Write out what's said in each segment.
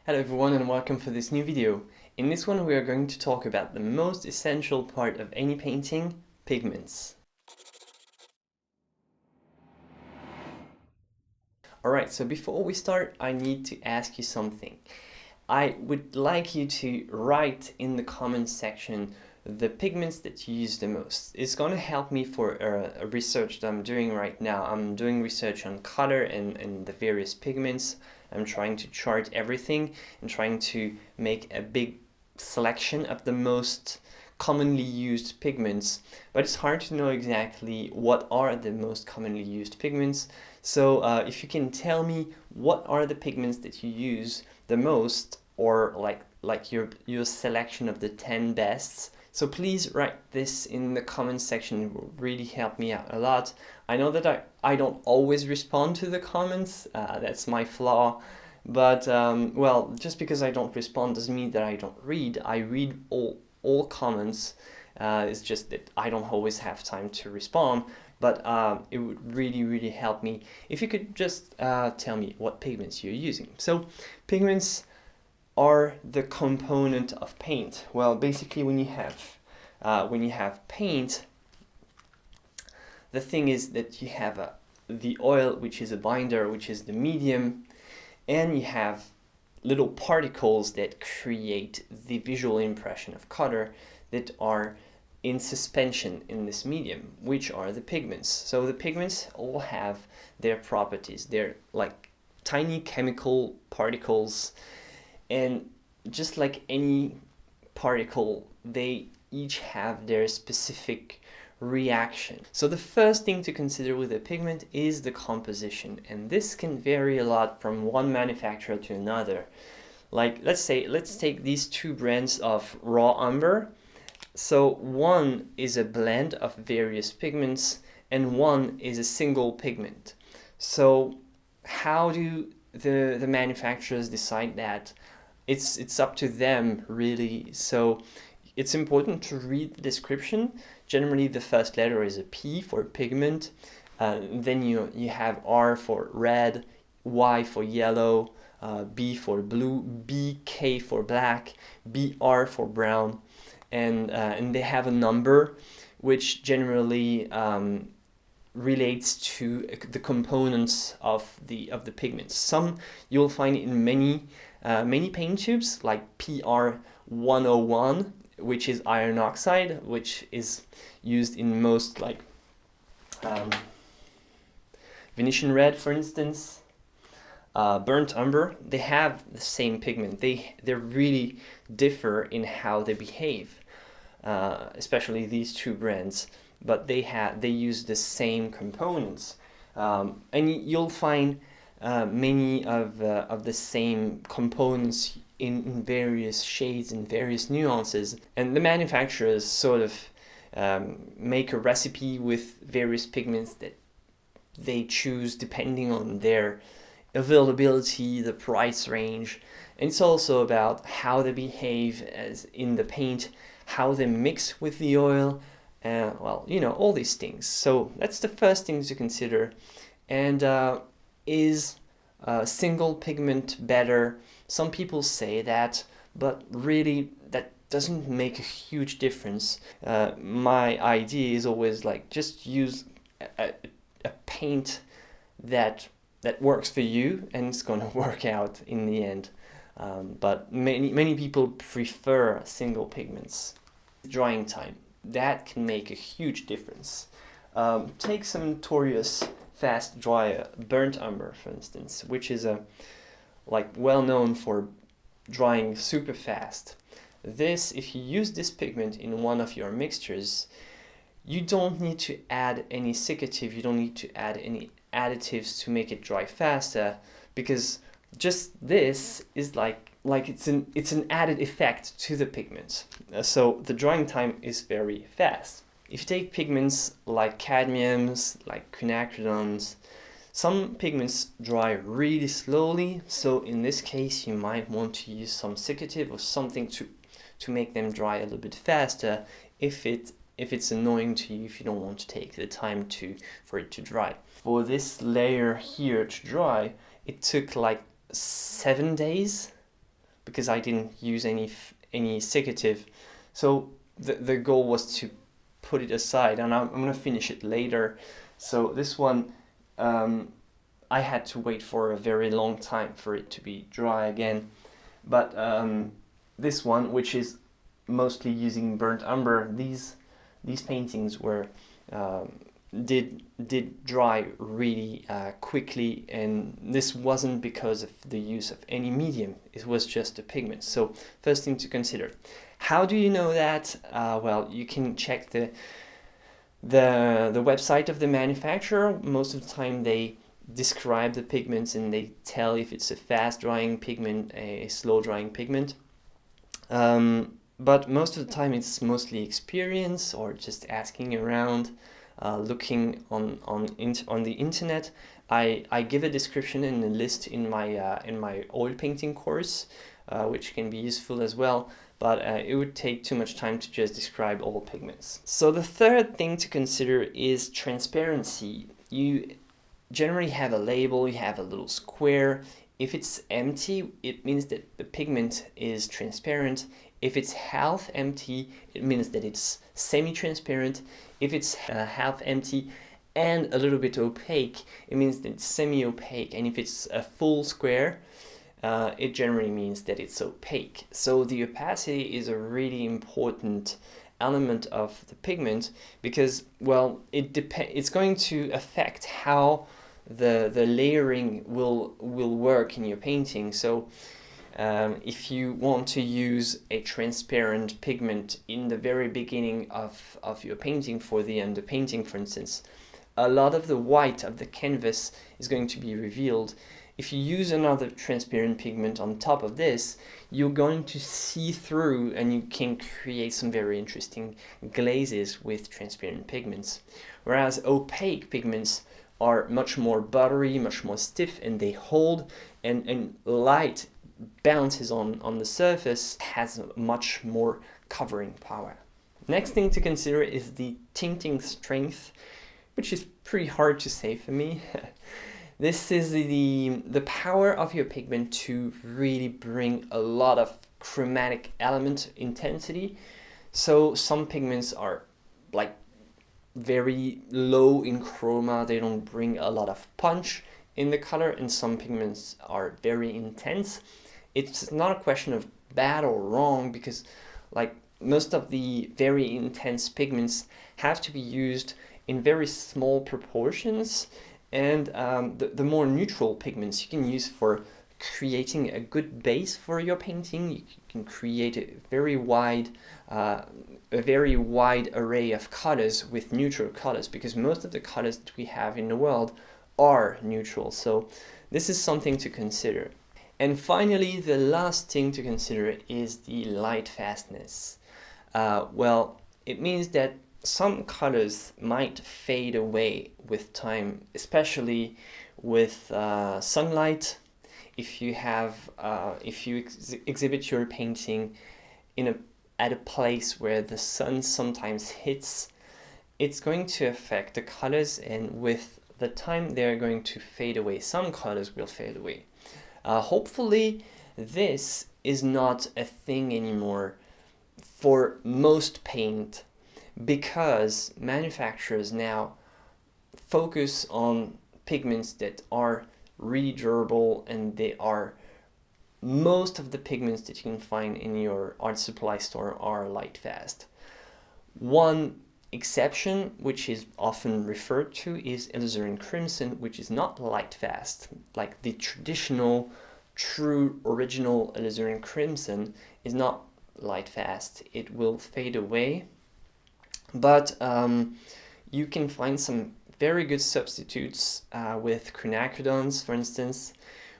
Hello everyone and welcome for this new video. In this one we are going to talk about the most essential part of any painting, pigments. Alright, so before we start I need to ask you something. I would like you to write in the comments section the pigments that you use the most. It's going to help me for a research that I'm doing right now. I'm doing research on color and the various pigments. I'm trying to chart everything and trying to make a big selection of the most commonly used pigments, but it's hard to know exactly what are the most commonly used pigments. So if you can tell me what are the pigments that you use the most, or like your selection of the 10 bests. So please write this in the comments section. It will really help me out a lot. I know that I don't always respond to the comments. That's my flaw. But well, just because I don't respond doesn't mean that I don't read. I read all comments. It's just that I don't always have time to respond. But it would really help me if you could just tell me what pigments you're using. So pigments are the component of paint. Well, basically when you have paint, the thing is that you have the oil, which is a binder, which is the medium, and you have little particles that create the visual impression of color that are in suspension in this medium, which are the pigments. So the pigments all have their properties. They're like tiny chemical particles, and just like any particle, they each have their specific reaction. So the first thing to consider with a pigment is the composition, and this can vary a lot from one manufacturer to another. Like let's take these two brands of raw umber. So one is a blend of various pigments and one is a single pigment. So how do the manufacturers decide that? It's up to them really. So it's important to read the description. Generally the first letter is a P for pigment, then you have R for red, Y for yellow, B for blue, BK for black, BR for brown, and they have a number which generally relates to the components of the pigments. Some you'll find in many paint tubes, like PR 101, which is iron oxide, which is used in most, like Venetian red, for instance, burnt umber. They have the same pigment. They really differ in how they behave, especially these two brands. But they use the same components, and you'll find many of the same components in various shades and various nuances, and the manufacturers sort of make a recipe with various pigments that they choose depending on their availability, the price range, and it's also about how they behave as in the paint, how they mix with the oil, well, you know, all these things. So that's the first thing to consider. And is single pigment better? Some people say that, but really that doesn't make a huge difference. My idea is always like just use a paint that works for you, and it's going to work out in the end. But many people prefer single pigments. Drying time, that can make a huge difference. Take some notorious fast dryer, burnt umber, for instance, which is well known for drying super fast. This, if you use this pigment in one of your mixtures, you don't need to add any seccative, you don't need to add any additives to make it dry faster, because just this is like it's an added effect to the pigment. So the drying time is very fast. If you take pigments like cadmiums, like quinacridons, some pigments dry really slowly, so in this case you might want to use some seccative or something to make them dry a little bit faster if it's annoying to you, if you don't want to take the time for it to dry. For this layer here to dry, it took like 7 days because I didn't use any seccative. So the goal was to put it aside, and I'm gonna finish it later. So this one, I had to wait for a very long time for it to be dry again. But this one, which is mostly using burnt umber, these paintings were did dry really quickly, and this wasn't because of the use of any medium. It was just a pigment. So first thing to consider. How do you know that? Well, you can check the website of the manufacturer. Most of the time they describe the pigments and they tell if it's a fast drying pigment, a slow drying pigment. But most of the time it's mostly experience or just asking around, looking on the internet. I give a description and a list in my oil painting course, which can be useful as well. But it would take too much time to just describe all pigments. So the third thing to consider is transparency. You generally have a label, you have a little square. If it's empty, it means that the pigment is transparent. If it's half empty, it means that it's semi-transparent. If it's half empty and a little bit opaque, it means that it's semi-opaque. And if it's a full square, it generally means that it's opaque. So the opacity is a really important element of the pigment because, well, it's going to affect how the layering will work in your painting. So if you want to use a transparent pigment in the very beginning of your painting, for the underpainting, for instance, a lot of the white of the canvas is going to be revealed. If you use another transparent pigment on top of this, you're going to see through, and you can create some very interesting glazes with transparent pigments. Whereas opaque pigments are much more buttery, much more stiff, and they hold, and light bounces on the surface, has much more covering power. Next thing to consider is the tinting strength, which is pretty hard to say for me. This is the power of your pigment to really bring a lot of chromatic element intensity. So some pigments are like very low in chroma, they don't bring a lot of punch in the color, and some pigments are very intense. It's not a question of bad or wrong, because like most of the very intense pigments have to be used in very small proportions, and the more neutral pigments you can use for creating a good base for your painting. You can create a very wide array of colors with neutral colors, because most of the colors that we have in the world are neutral. So this is something to consider. And finally, the last thing to consider is the light fastness. Well, it means that some colors might fade away with time, especially with sunlight. If you exhibit your painting at a place where the sun sometimes hits, it's going to affect the colors, and with the time they're going to fade away. Some colors will fade away. Hopefully this is not a thing anymore for most paint, because manufacturers now focus on pigments that are really durable, and most of the pigments that you can find in your art supply store are light fast. One exception, which is often referred to, is alizarin crimson, which is not light fast. Like the traditional, true, original alizarin crimson is not light fast. It will fade away. But you can find some very good substitutes with quinacridons, for instance,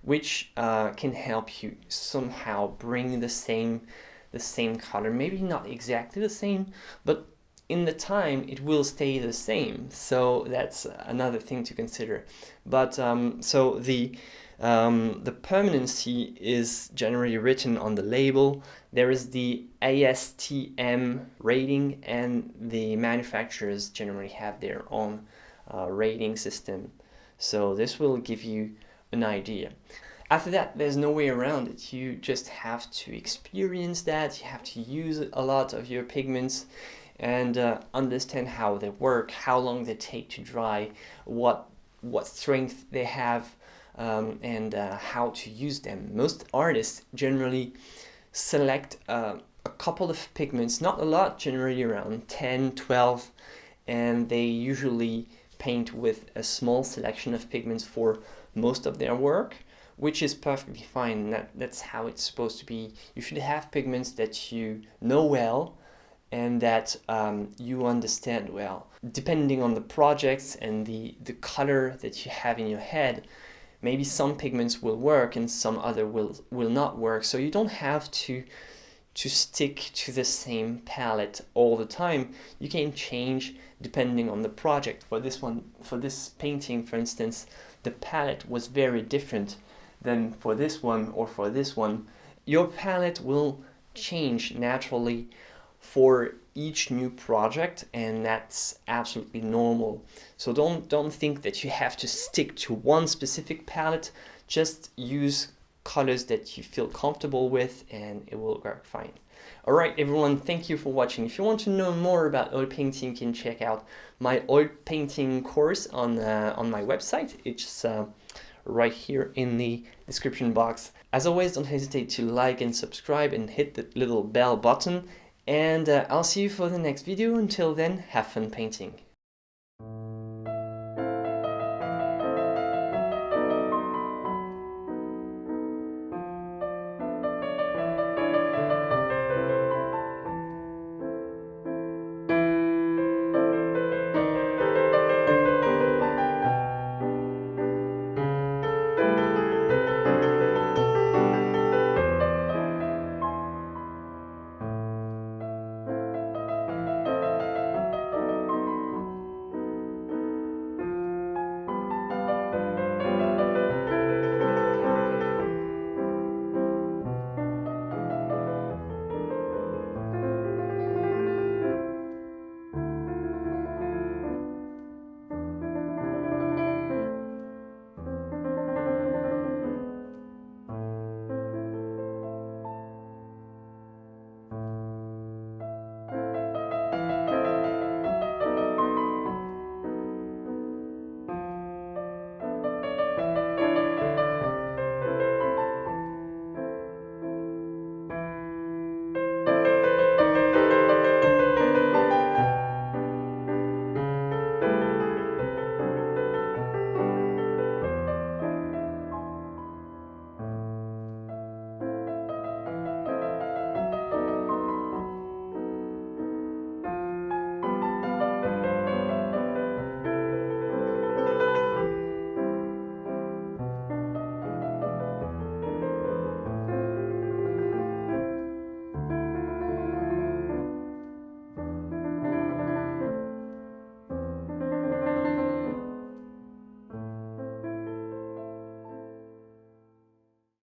which can help you somehow bring the same color. Maybe not exactly the same, but in the time it will stay the same. So that's another thing to consider. But so the permanency is generally written on the label. There is the ASTM rating, and the manufacturers generally have their own rating system. So this will give you an idea. After that, there's no way around it. You just have to experience that. You have to use a lot of your pigments and understand how they work, how long they take to dry, what strength they have, and how to use them. Most artists generally select a couple of pigments, not a lot, generally around 10, 12, and they usually paint with a small selection of pigments for most of their work, which is perfectly fine. That's how it's supposed to be. You should have pigments that you know well and that you understand well. Depending on the projects and the color that you have in your head, maybe some pigments will work and some other will not work. So you don't have to stick to the same palette all the time. You can change depending on the project. For this painting, for instance, the palette was very different than for this one or for this one. Your palette will change naturally for each new project, and that's absolutely normal. So don't think that you have to stick to one specific palette. Just use colors that you feel comfortable with and it will work fine. Alright everyone, thank you for watching. If you want to know more about oil painting, you can check out my oil painting course on my website. It's right here in the description box. As always, don't hesitate to like and subscribe and hit the little bell button, and I'll see you for the next video. Until then, have fun painting.